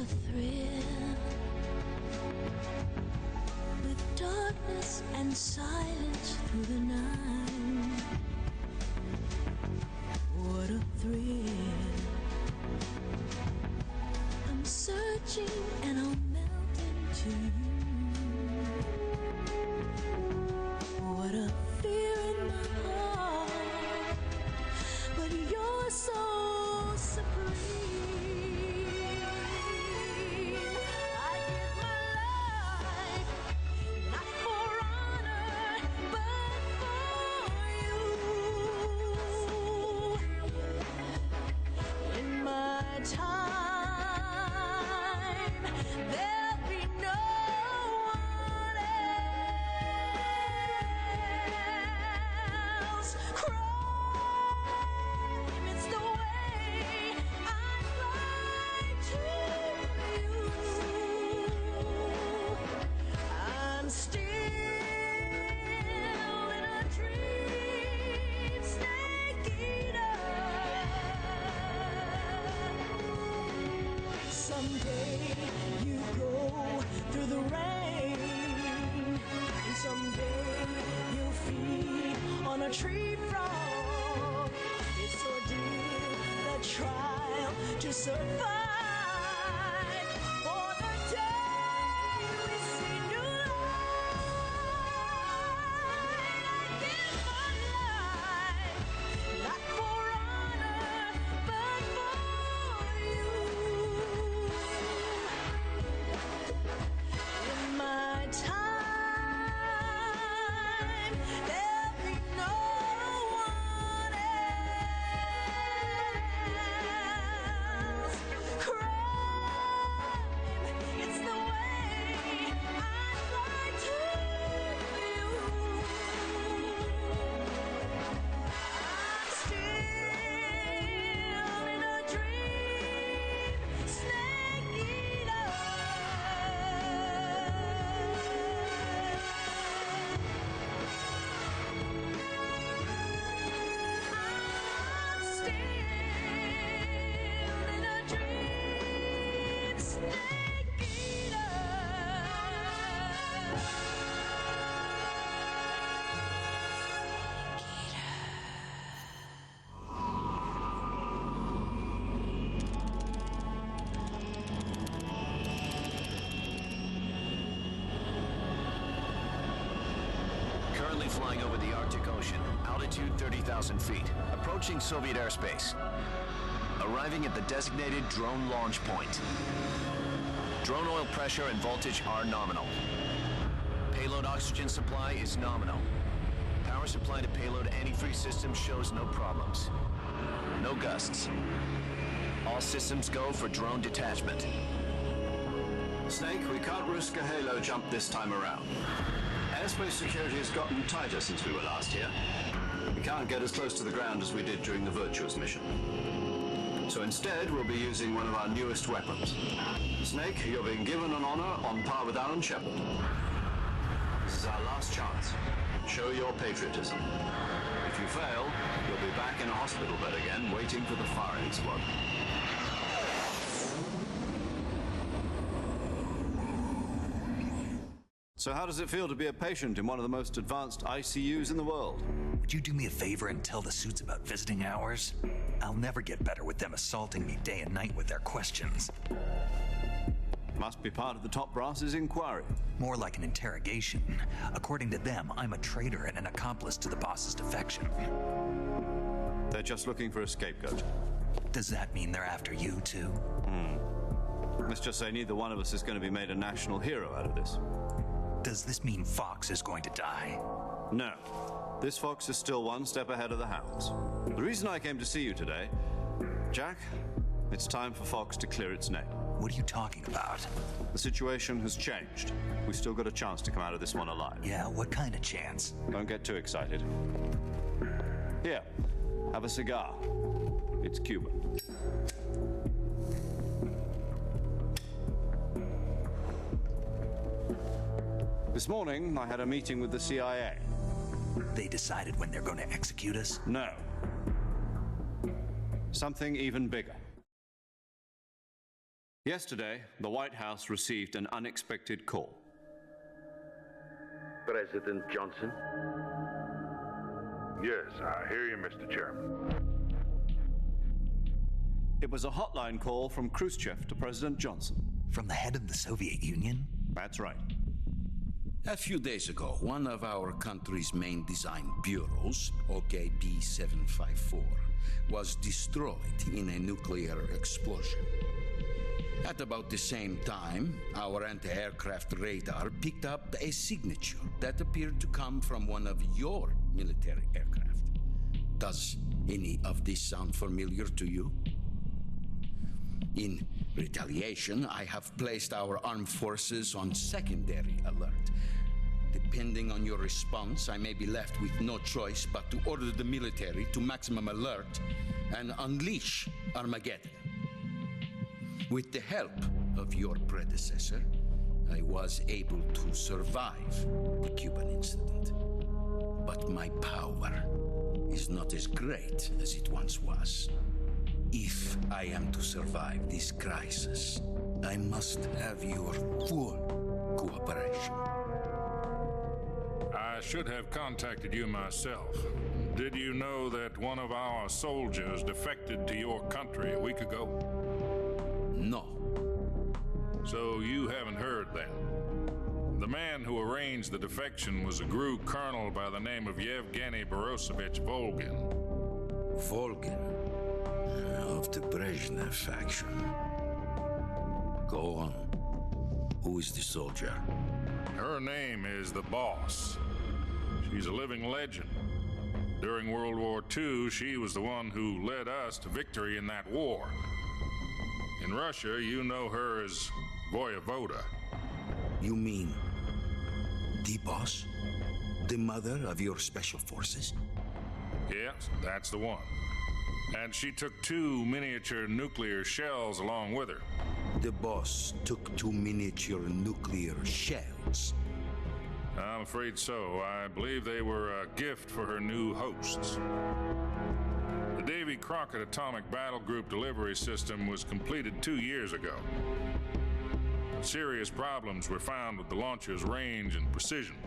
a thrill, with darkness and silence through the night. What a thrill. I'm searching and I'll melt into you. What a fear in my heart, but you're so supreme. I give my life, not for honor, but for you. In my time, there'll be no one else. Crime, it's the way I'd like to you. I'm still in a dream, snake eater. Someday you go through the rain, and someday you'll feed on a tree frog. It's ordeal, the trial to survive. For the day we see new light, I give my life, not for honor, but for you. In my time, there'll be no one else. Crime, it's the way I'd like to you. I'm still in a dream, snake eater. I'm still in a dream, snake eater. Currently flying over the Arctic Ocean, altitude 30,000 feet, approaching Soviet airspace. Arriving at the designated drone launch point. Drone oil pressure and voltage are nominal. Payload oxygen supply is nominal. Power supply to payload antifreeze system shows no problems. No gusts. All systems go for drone detachment. Snake, we can't risk a halo jump this time around. Airspace security has gotten tighter since we were last here. We can't get as close to the ground as we did during the Virtuous mission. So instead, we'll be using one of our newest weapons. Snake, you're being given an honor on par with Alan Shepard. This is our last chance. Show your patriotism. If you fail, you'll be back in a hospital bed again, waiting for the firing squad. So how does it feel to be a patient in one of the most advanced ICUs in the world? Would you do me a favor and tell the suits about visiting hours? I'll never get better with them assaulting me day and night with their questions. Must be part of the top brass's inquiry. More like an interrogation. According to them, I'm a traitor and an accomplice to the boss's defection. They're just looking for a scapegoat. Does that mean they're after you, too? Let's just say neither one of us is going to be made a national hero out of this. Does this mean Fox is going to die? No. This fox is still one step ahead of the hounds. The reason I came to see you today, Jack, it's time for Fox to clear its name. What are you talking about? The situation has changed. We've still got a chance to come out of this one alive. Yeah, what kind of chance? Don't get too excited. Here, have a cigar. It's Cuban. This morning, I had a meeting with the CIA. They decided when they're going to execute us? No. Something even bigger. Yesterday, the White House received an unexpected call. President Johnson? Yes, I hear you, Mr. Chairman. It was a hotline call from Khrushchev to President Johnson. From the head of the Soviet Union? That's right. A few days ago, one of our country's main design bureaus, OKB-754, was destroyed in a nuclear explosion. At about the same time, our anti-aircraft radar picked up a signature that appeared to come from one of your military aircraft. Does any of this sound familiar to you? In retaliation, I have placed our armed forces on secondary alert. Depending on your response, I may be left with no choice but to order the military to maximum alert and unleash Armageddon. With the help of your predecessor, I was able to survive the Cuban incident. But my power is not as great as it once was. If I am to survive this crisis, I must have your full cooperation. I should have contacted you myself. Did you know that one of our soldiers defected to your country a week ago? No. So you haven't heard then. The man who arranged the defection was a GRU colonel by the name of Yevgeny Borosovich Volgin. Volgin, of the Brezhnev faction. Go on. Who is the soldier? Her name is the Boss. She's a living legend. During World War II, she was the one who led us to victory in that war. In Russia, you know her as Voyevoda. You mean the boss? The mother of your special forces? Yes, that's the one. And she took 2 miniature nuclear shells along with her. The boss took 2 miniature nuclear shells. I'm afraid so. I believe they were a gift for her new hosts. The Davy Crockett Atomic Battle Group delivery system was completed 2 years ago. Serious problems were found with the launcher's range and precision.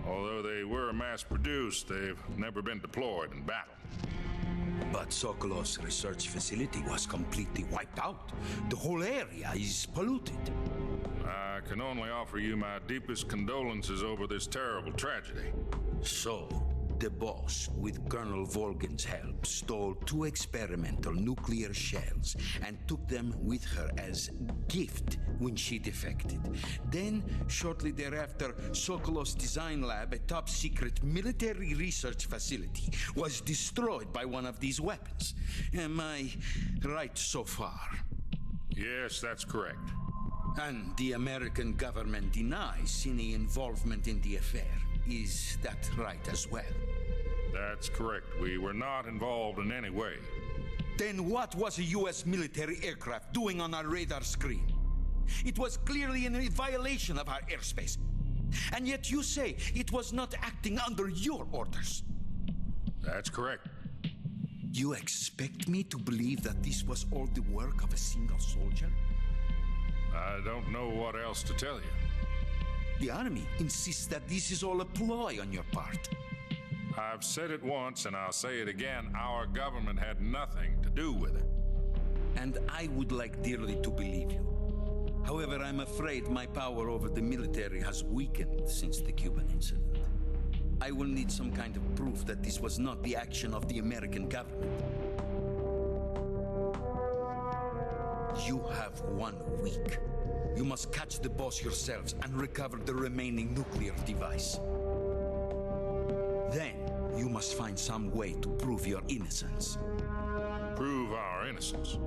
Although they were mass-produced, they've never been deployed in battle. But Sokolov's research facility was completely wiped out. The whole area is polluted. I can only offer you my deepest condolences over this terrible tragedy. So, the boss, with Colonel Volgin's help, stole 2 experimental nuclear shells and took them with her as gift when she defected. Then, shortly thereafter, Sokolov's design lab, a top-secret military research facility, was destroyed by one of these weapons. Am I right so far? Yes, that's correct. And the American government denies any involvement in the affair. Is that right as well? That's correct. We were not involved in any way. Then what was a U.S. military aircraft doing on our radar screen? It was clearly in a violation of our airspace. And yet you say it was not acting under your orders. That's correct. You expect me to believe that this was all the work of a single soldier? I don't know what else to tell you. The army insists that this is all a ploy on your part. I've said it once and I'll say it again. Our government had nothing to do with it. And I would like dearly to believe you. However, I'm afraid my power over the military has weakened since the Cuban incident. I will need some kind of proof that this was not the action of the American government. You have 1 week. You must catch the boss yourselves and recover the remaining nuclear device. Then, you must find some way to prove your innocence. Prove our innocence.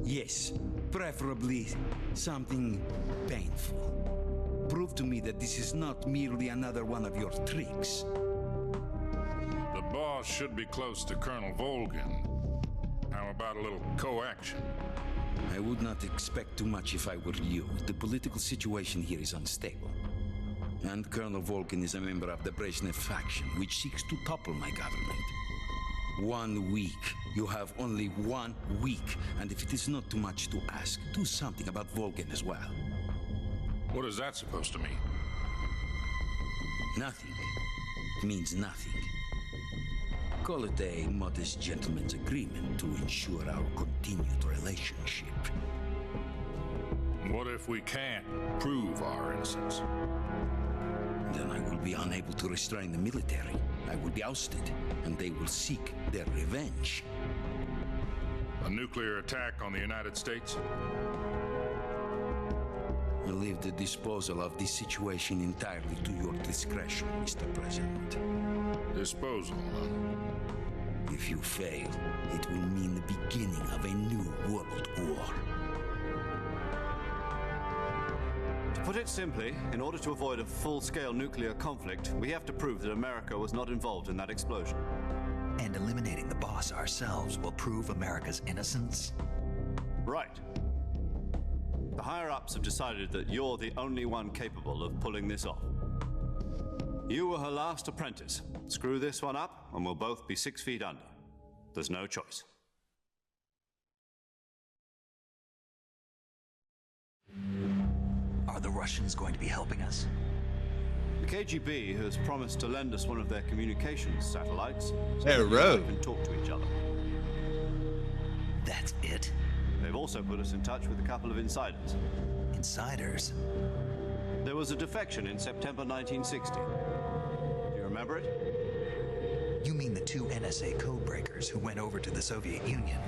Yes, preferably something painful. Prove to me that this is not merely another one of your tricks. The boss should be close to Colonel Volgin. How about a little coaction? I would not expect too much if I were you. The political situation here is unstable. And Colonel Volgin is a member of the Brezhnev faction, which seeks to topple my government. 1 week. You have only 1 week. And if it is not too much to ask, do something about Volgin as well. What is that supposed to mean? Nothing means nothing. Call it a modest gentleman's agreement to ensure our continued relationship. What if we can't prove our innocence? Then I will be unable to restrain the military. I will be ousted, and they will seek their revenge. A nuclear attack on the United States? I leave the disposal of this situation entirely to your discretion, Mr. President. Disposal, huh? If you fail, it will mean the beginning of a new world war. To put it simply, in order to avoid a full-scale nuclear conflict, we have to prove that America was not involved in that explosion. And eliminating the boss ourselves will prove America's innocence? Right. The higher-ups have decided that you're the only one capable of pulling this off. You were her last apprentice. Screw this one up, and we'll both be 6 feet under. There's no choice. Are the Russians going to be helping us? The KGB has promised to lend us one of their communications satellites so Hey, that Ro. we can talk to each other. That's it? They've also put us in touch with a couple of insiders. Insiders? There was a defection in September 1960. Do you remember it? You mean the 2 NSA codebreakers who went over to the Soviet Union?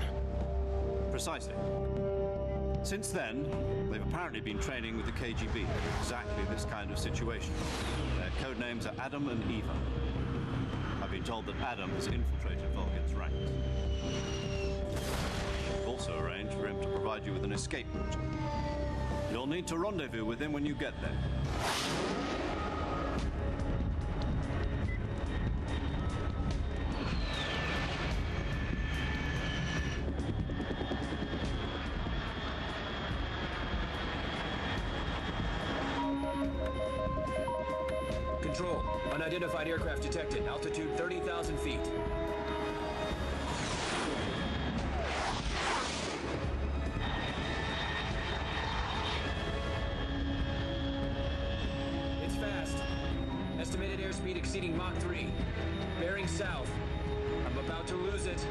Precisely. Since then, they've apparently been training with the KGB for exactly this kind of situation. Their code names are Adam and Eva. I've been told that Adam has infiltrated Volgin's ranks. I've also arranged for him to provide you with an escape route. You'll need to rendezvous with him when you get there. Control. Unidentified aircraft detected. Altitude 30,000 feet. It's fast. Estimated airspeed exceeding Mach 3. Bearing south. I'm about to lose it.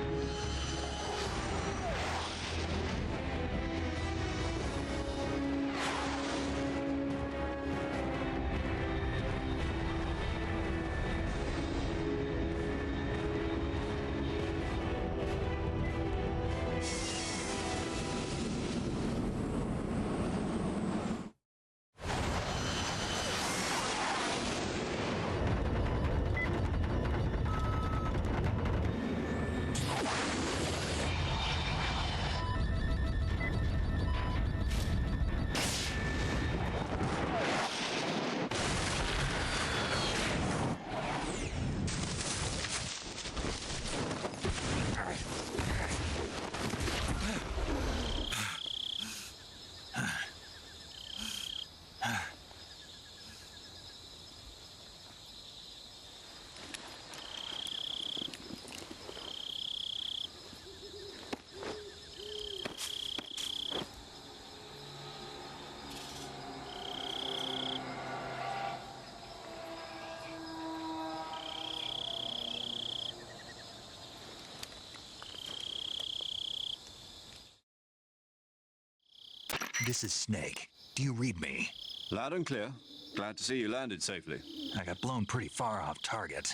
This is Snake. Do you read me? Loud and clear. Glad to see you landed safely. I got blown pretty far off target.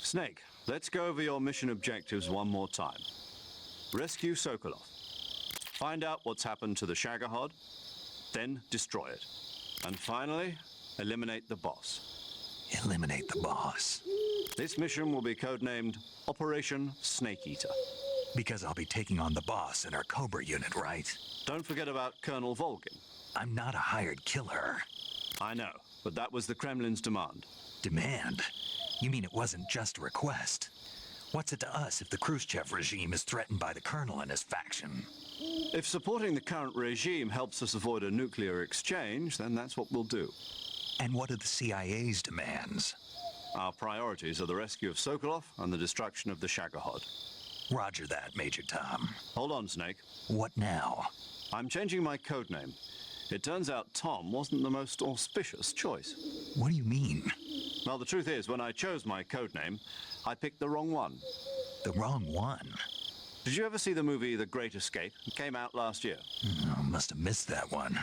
Snake, let's go over your mission objectives one more time. Rescue Sokolov. Find out what's happened to the Shagohod, then destroy it. And finally, eliminate the boss. Eliminate the boss. This mission will be codenamed Operation Snake Eater. Because I'll be taking on the boss in our Cobra unit, right? Don't forget about Colonel Volgin. I'm not a hired killer. I know, but that was the Kremlin's demand. Demand? You mean it wasn't just a request? What's it to us if the Khrushchev regime is threatened by the colonel and his faction? If supporting the current regime helps us avoid a nuclear exchange, then that's what we'll do. And what are the CIA's demands? Our priorities are the rescue of Sokolov and the destruction of the Shagohod. Roger that, Major Tom. Hold on, Snake. What now? I'm changing my code name. It turns out Tom wasn't the most auspicious choice. What do you mean? Well, the truth is, when I chose my code name, I picked the wrong one. The wrong one? Did you ever see the movie The Great Escape? It came out last year. Oh, must have missed that one.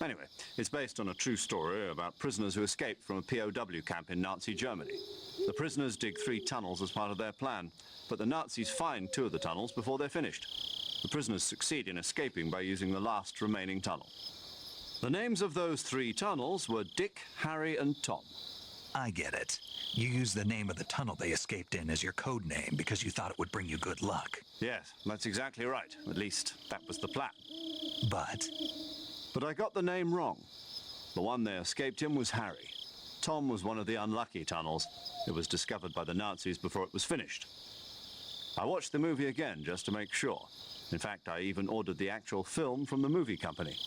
Anyway, it's based on a true story about prisoners who escaped from a POW camp in Nazi Germany. The prisoners dig 3 tunnels as part of their plan, but the Nazis find 2 of the tunnels before they're finished. The prisoners succeed in escaping by using the last remaining tunnel. The names of those 3 tunnels were Dick, Harry, and Tom. I get it. You used the name of the tunnel they escaped in as your code name because you thought it would bring you good luck. Yes, that's exactly right. At least, that was the plan. But I got the name wrong. The one they escaped in was Harry. Tom was one of the unlucky tunnels. It was discovered by the Nazis before it was finished. I watched the movie again just to make sure. In fact, I even ordered the actual film from the movie company.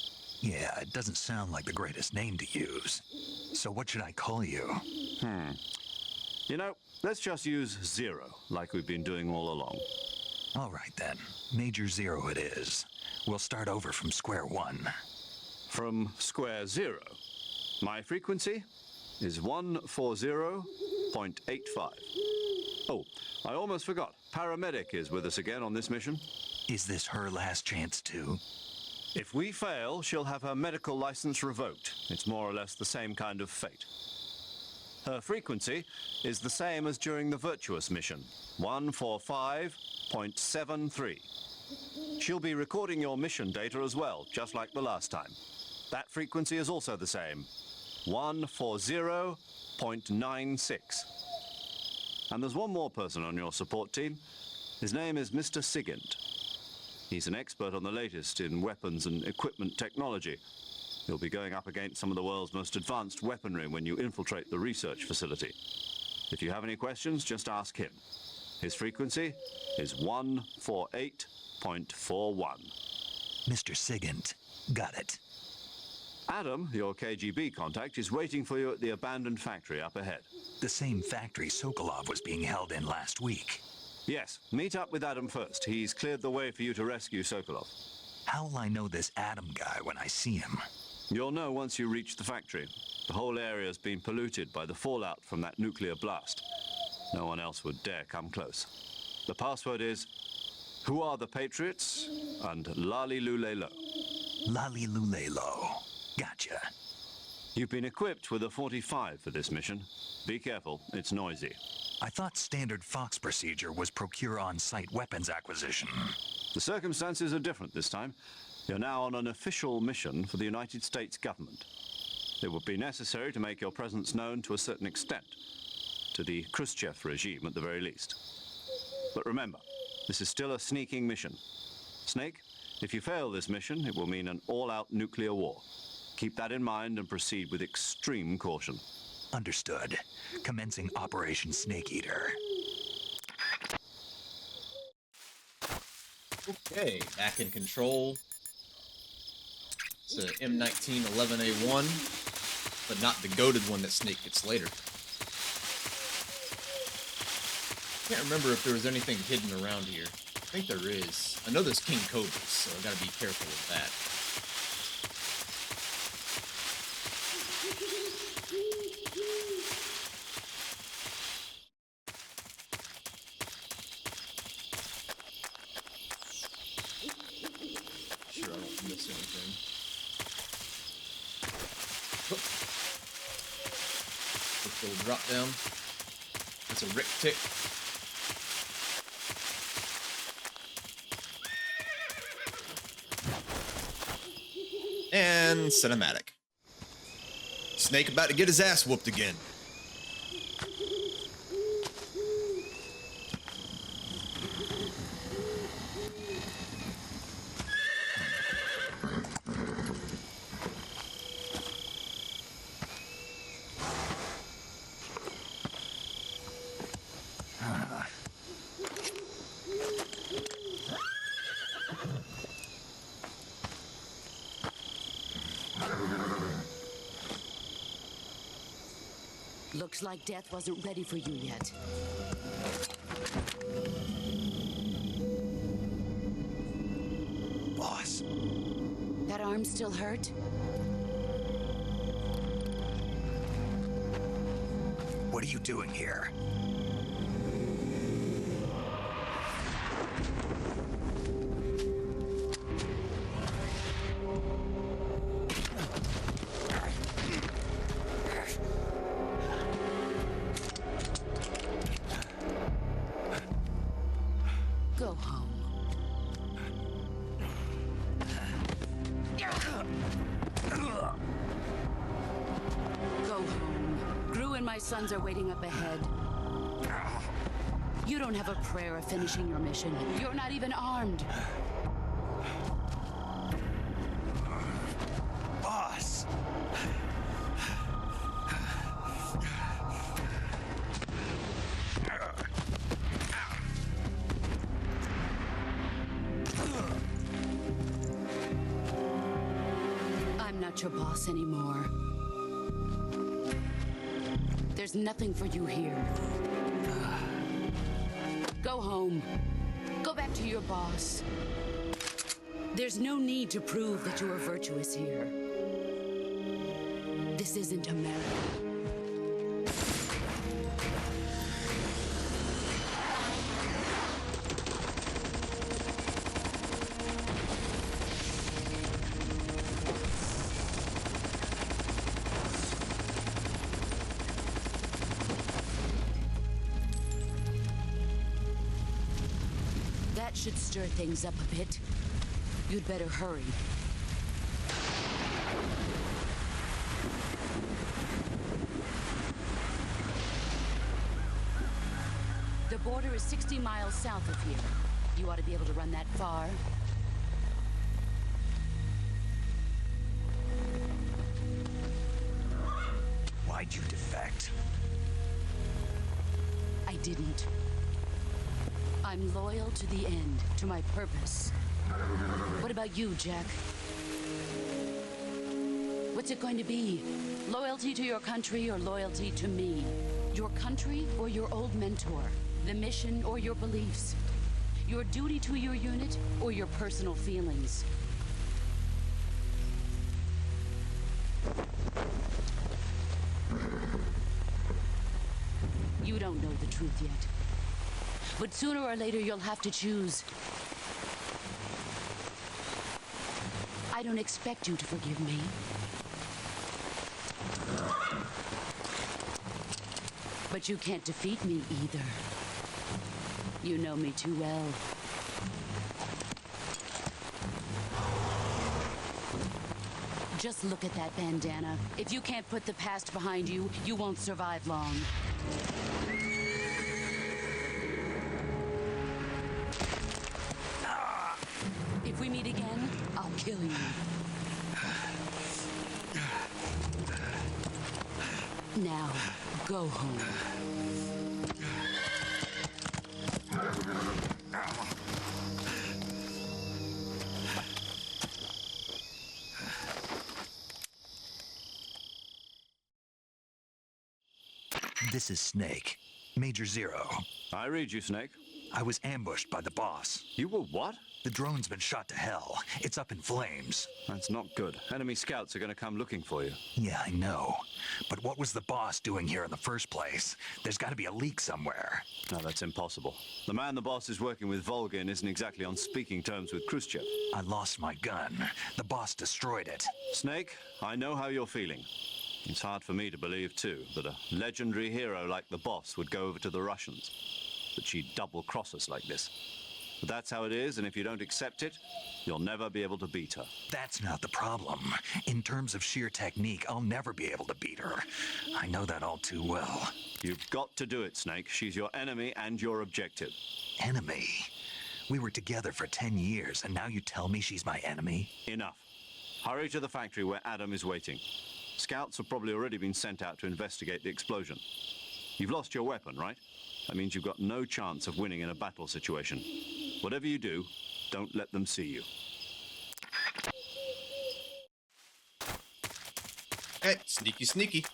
yeah, it doesn't sound like the greatest name to use. So what should I call you? You know, let's just use Zero, like we've been doing all along. All right then. Major Zero it is. We'll start over from square one. From square 0. My frequency is 140.85. Oh, I almost forgot. Paramedic is with us again on this mission. Is this her last chance too? If we fail, she'll have her medical license revoked. It's more or less the same kind of fate. Her frequency is the same as during the Virtuous mission, 145.73. She'll be recording your mission data as well, just like the last time. That frequency is also the same, 140.96. And there's one more person on your support team. His name is Mr. Sigint. He's an expert on the latest in weapons and equipment technology. You'll be going up against some of the world's most advanced weaponry when you infiltrate the research facility. If you have any questions, just ask him. His frequency is 148.41. Mr. Sigint. Got it. Adam, your KGB contact, is waiting for you at the abandoned factory up ahead. The same factory Sokolov was being held in last week. Yes, meet up with Adam first. He's cleared the way for you to rescue Sokolov. How will I know this Adam guy when I see him? You'll know once you reach the factory. The whole area's been polluted by the fallout from that nuclear blast. No one else would dare come close. The password is, "Who are the Patriots?" and "Lali Lulelo." Lali Lulelo. Gotcha. You've been equipped with a 45 for this mission. Be careful, it's noisy. I thought standard Fox procedure was procure on-site weapons acquisition. The circumstances are different this time. You're now on an official mission for the United States government. It would be necessary to make your presence known to a certain extent, to the Khrushchev regime at the very least. But remember, this is still a sneaking mission. Snake, if you fail this mission, it will mean an all-out nuclear war. Keep that in mind and proceed with extreme caution. Understood. Commencing Operation Snake Eater. Okay, back in control. It's a M19 11A1, but not the goated one that Snake gets later. Can't remember if there was anything hidden around here. I think there is. I know there's King Cobras, so I gotta be careful with that. Sure, I don't miss anything. Oh. Quick little drop down. That's a Rick tick. And cinematic. Snake about to get his ass whooped again. Looks like death wasn't ready for you yet. That arm still hurt? What are you doing here? Go home. Go home. Gru and my sons are waiting up ahead. You don't have a prayer of finishing your mission. You're not even armed. Boss! I'm not your boss anymore. There's nothing for you here. Go home. Go back to your boss. There's no need to prove that you are virtuous here. This isn't America. That should stir things up a bit. You'd better hurry. The border is 60 miles south of here. You ought to be able to run that far. Why'd you defect? I didn't. I'm loyal to the end, to my purpose. What about you, Jack? What's it going to be? Loyalty to your country or loyalty to me? Your country or your old mentor? The mission or your beliefs? Your duty to your unit or your personal feelings? You don't know the truth yet. But sooner or later, you'll have to choose. I don't expect you to forgive me. But you can't defeat me either. You know me too well. Just look at that bandana. If you can't put the past behind you, you won't survive long. If we meet again, I'll kill you. Now, go home. This is Snake. Major Zero. I read you, Snake. I was ambushed by the boss. You were what? The drone's been shot to hell. It's up in flames. That's not good. Enemy scouts are going to come looking for you. Yeah, I know. But what was the boss doing here in the first place? There's got to be a leak somewhere. No, that's impossible. The man the boss is working with, Volgin, isn't exactly on speaking terms with Khrushchev. I lost my gun. The boss destroyed it. Snake, I know how you're feeling. It's hard for me to believe, too, that a legendary hero like the boss would go over to the Russians. That she'd double-cross us like this. But that's how it is, and if you don't accept it, you'll never be able to beat her. That's not the problem. In terms of sheer technique, I'll never be able to beat her. I know that all too well. You've got to do it, Snake. She's your enemy and your objective. Enemy? We were together for 10 years, and now you tell me she's my enemy? Enough. Hurry to the factory where Adam is waiting. Scouts have probably already been sent out to investigate the explosion. You've lost your weapon, right? That means you've got no chance of winning in a battle situation. Whatever you do, don't let them see you. Hey, sneaky, sneaky.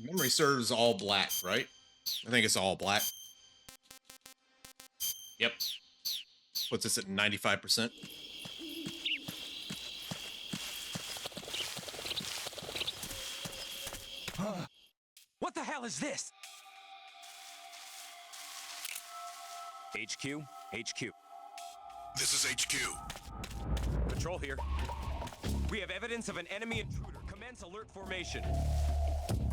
Memory serves all black, right? I think it's all black. Yep. Puts us at 95%. What the hell is this? HQ, HQ. This is HQ. Patrol here. We have evidence of an enemy intruder. Commence alert formation.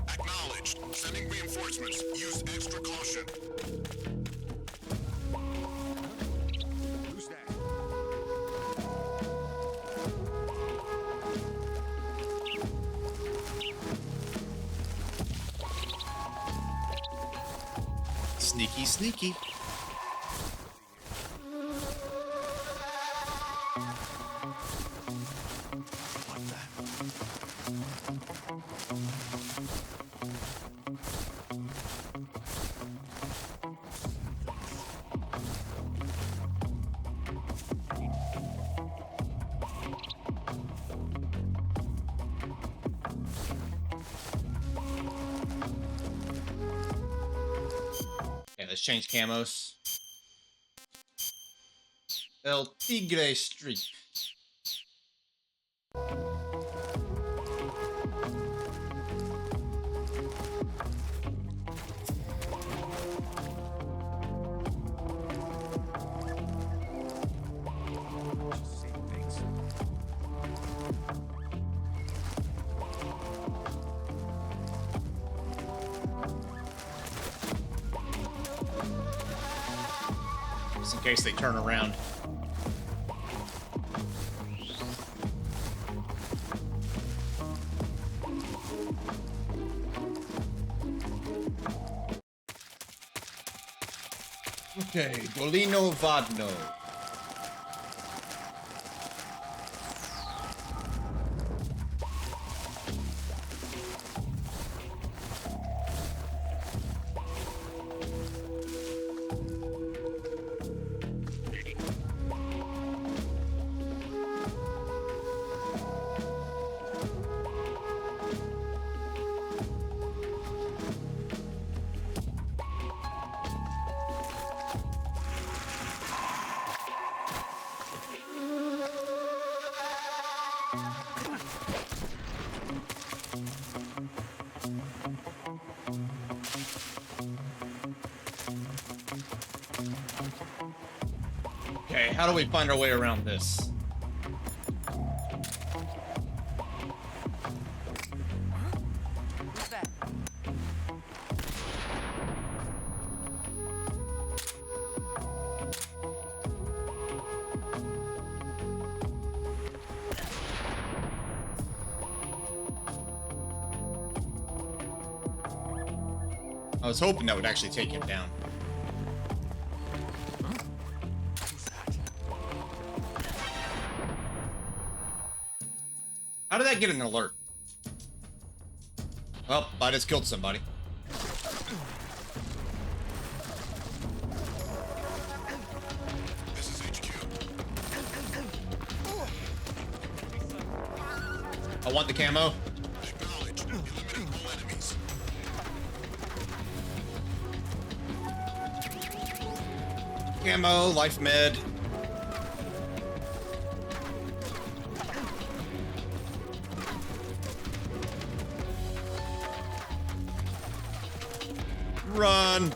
Acknowledged. Sending reinforcements. Use extra caution. Who's that? Sneaky, sneaky. Okay, let's change camos. El Tigre Street. Just in case they turn around. Okay, Dolino Vadno. Okay, how do we find our way around this? Who's that? I was hoping that would actually take him down. How did that get an alert? Well, I just killed somebody. This is HQ. I want the camo. Acknowledged. Eliminate all enemies. Camo, life med. Run.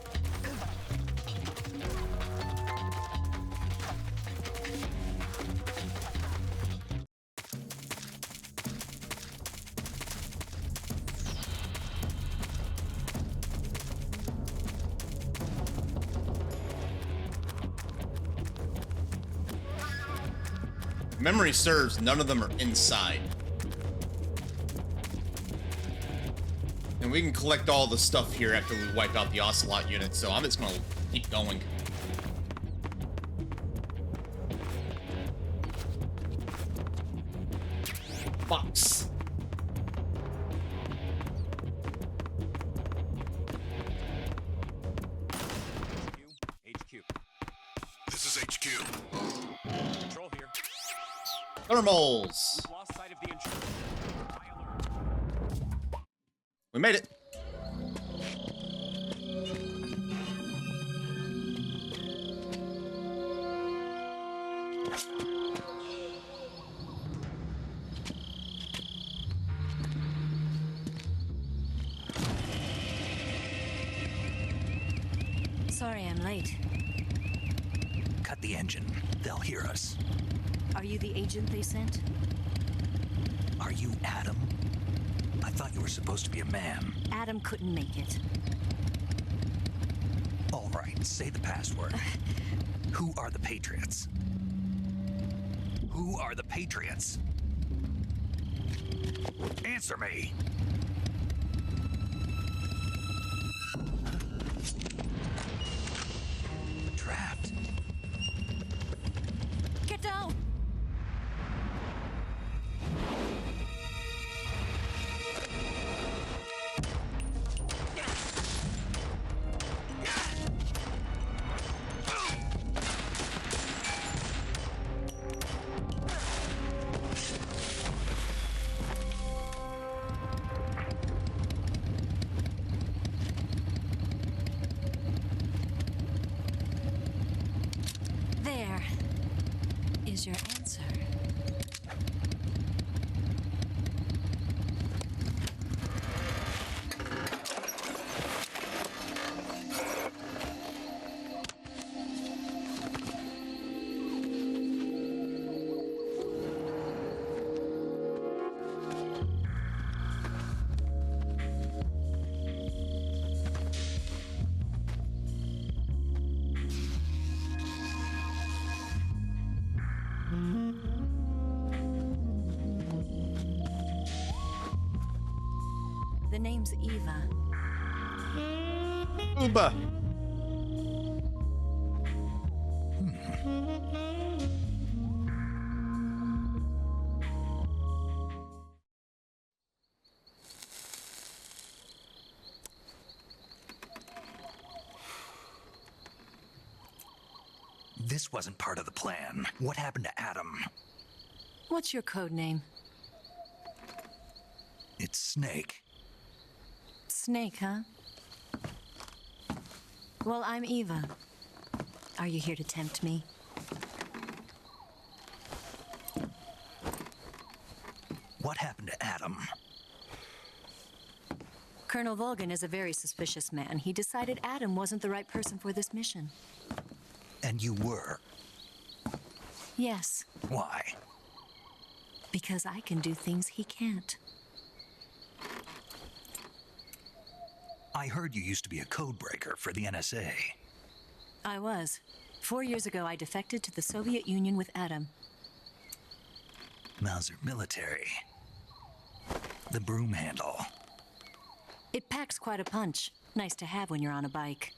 Memory serves, none of them are inside. And we can collect all the stuff here after we wipe out the Ocelot unit, so I'm just gonna keep going. Box. HQ. This is HQ. Patrol here. Thermals. We've lost sight of the intruder. High alert. We made it. Sorry I'm late. Cut the engine. They'll hear us. Are you the agent they sent? Are you Adam? I thought you were supposed to be a man. Adam couldn't make it. All right, say the password. Who are the Patriots? Who are the Patriots? Answer me! Trapped. Get down! There is your answer. The name's Eva. Uba. This wasn't part of the plan. What happened to Adam? What's your code name? It's Snake. Snake, huh? Well, I'm Eva. Are you here to tempt me? What happened to Adam? Colonel Volgin is a very suspicious man. He decided Adam wasn't the right person for this mission. And you were? Yes, Why? because I can do things he can't. I heard you used to be a codebreaker for the NSA. I was. 4 years ago, I defected to the Soviet Union with Adam. Mauser military. The broom handle. It packs quite a punch. Nice to have when you're on a bike.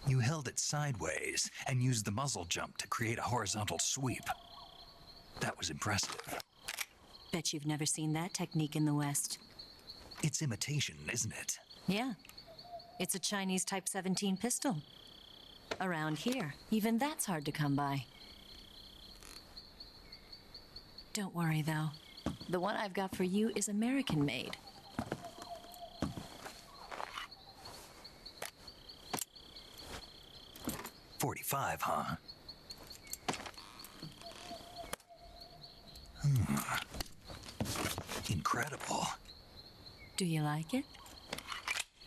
You held it sideways and used the muzzle jump to create a horizontal sweep. That was impressive. Bet you've never seen that technique in the West. It's imitation, isn't it? Yeah. It's a Chinese Type 17 pistol. Around here, even that's hard to come by. Don't worry, though. The one I've got for you is American-made. .45, huh? Incredible. Do you like it?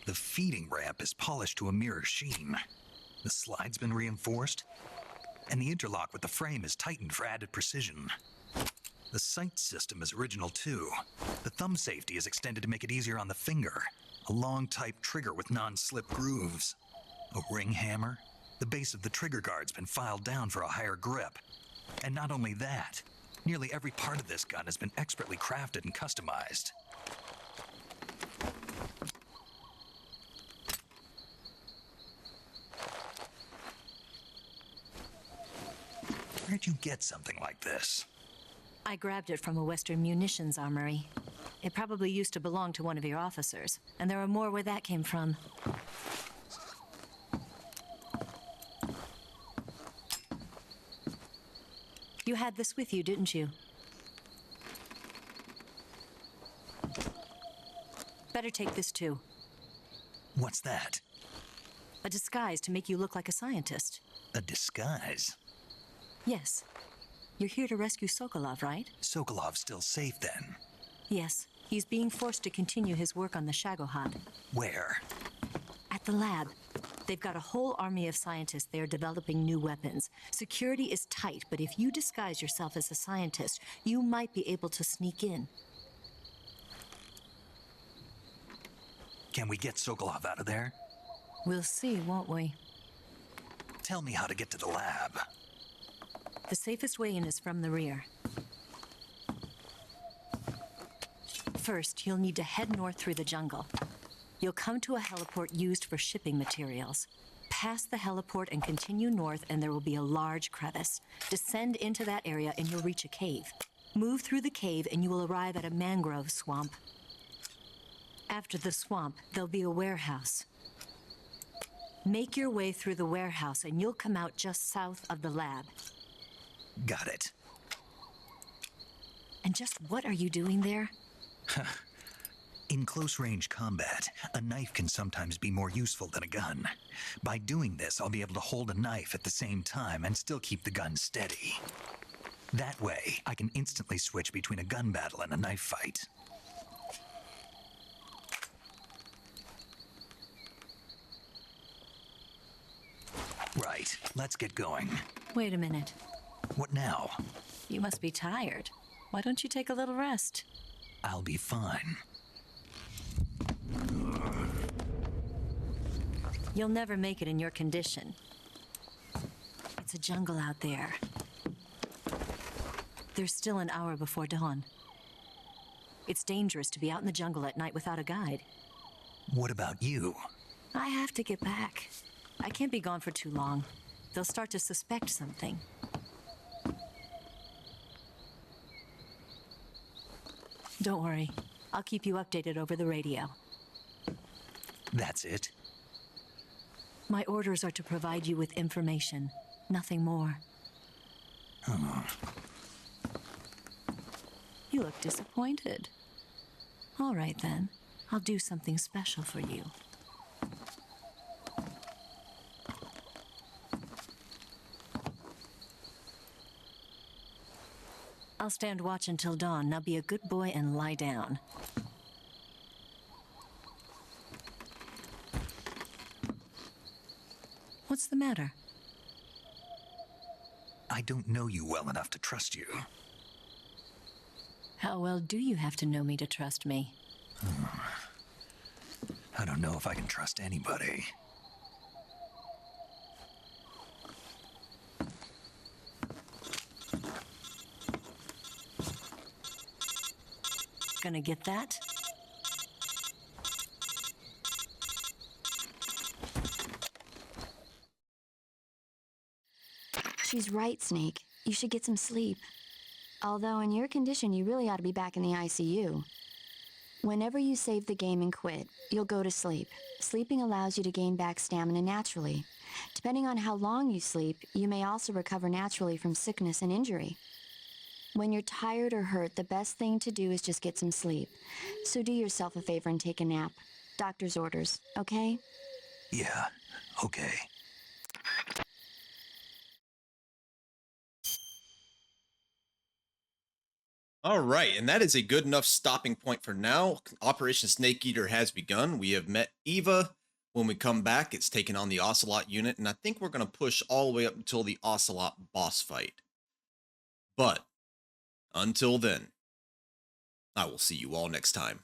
The feeding ramp is polished to a mirror sheen. The slide's been reinforced, and the interlock with the frame is tightened for added precision. The sight system is original too. The thumb safety is extended to make it easier on the finger. A long type trigger with non-slip grooves. A ring hammer. The base of the trigger guard's been filed down for a higher grip. And not only that, nearly every part of this gun has been expertly crafted and customized. Where'd you get something like this? I grabbed it from a Western munitions armory. It probably used to belong to one of your officers, and there are more where that came from. You had this with you, didn't you? Better take this too. What's that? A disguise to make you look like a scientist. A disguise? Yes. You're here to rescue Sokolov, right? Sokolov's still safe then. Yes. He's being forced to continue his work on the Shagohod. Where? At the lab. They've got a whole army of scientists there developing new weapons. Security is tight, but if you disguise yourself as a scientist, you might be able to sneak in. Can we get Sokolov out of there? We'll see, won't we? Tell me how to get to the lab. The safest way in is from the rear. First, you'll need to head north through the jungle. You'll come to a heliport used for shipping materials. Pass the heliport and continue north, and there will be a large crevice. Descend into that area and you'll reach a cave. Move through the cave and you will arrive at a mangrove swamp. After the swamp, there'll be a warehouse. Make your way through the warehouse and you'll come out just south of the lab. Got it. And just what are you doing there? In close-range combat, a knife can sometimes be more useful than a gun. By doing this, I'll be able to hold a knife at the same time and still keep the gun steady. That way, I can instantly switch between a gun battle and a knife fight. Right, let's get going. Wait a minute. What now? You must be tired. Why don't you take a little rest? I'll be fine. You'll never make it in your condition. It's a jungle out there. There's still an hour before dawn. It's dangerous to be out in the jungle at night without a guide. What about you? I have to get back. I can't be gone for too long. They'll start to suspect something. Don't worry. I'll keep you updated over the radio. That's it? My orders are to provide you with information, nothing more. Oh. You look disappointed. All right then. I'll do something special for you. I'll stand watch until dawn. Now be a good boy and lie down. What's the matter? I don't know you well enough to trust you. How well do you have to know me to trust me? I don't know if I can trust anybody. Gonna get that? She's right, Snake. You should get some sleep. Although in your condition, you really ought to be back in the ICU. Whenever you save the game and quit, you'll go to sleep. Sleeping allows you to gain back stamina naturally. Depending on how long you sleep, you may also recover naturally from sickness and injury. When you're tired or hurt, the best thing to do is just get some sleep. So do yourself a favor and take a nap. Doctor's orders, okay? Yeah, okay. All right, and that is a good enough stopping point for now. Operation Snake Eater has begun. We have met Eva. When we come back, it's taken on the Ocelot unit, and I think we're going to push all the way up until the Ocelot boss fight. But until then, I will see you all next time.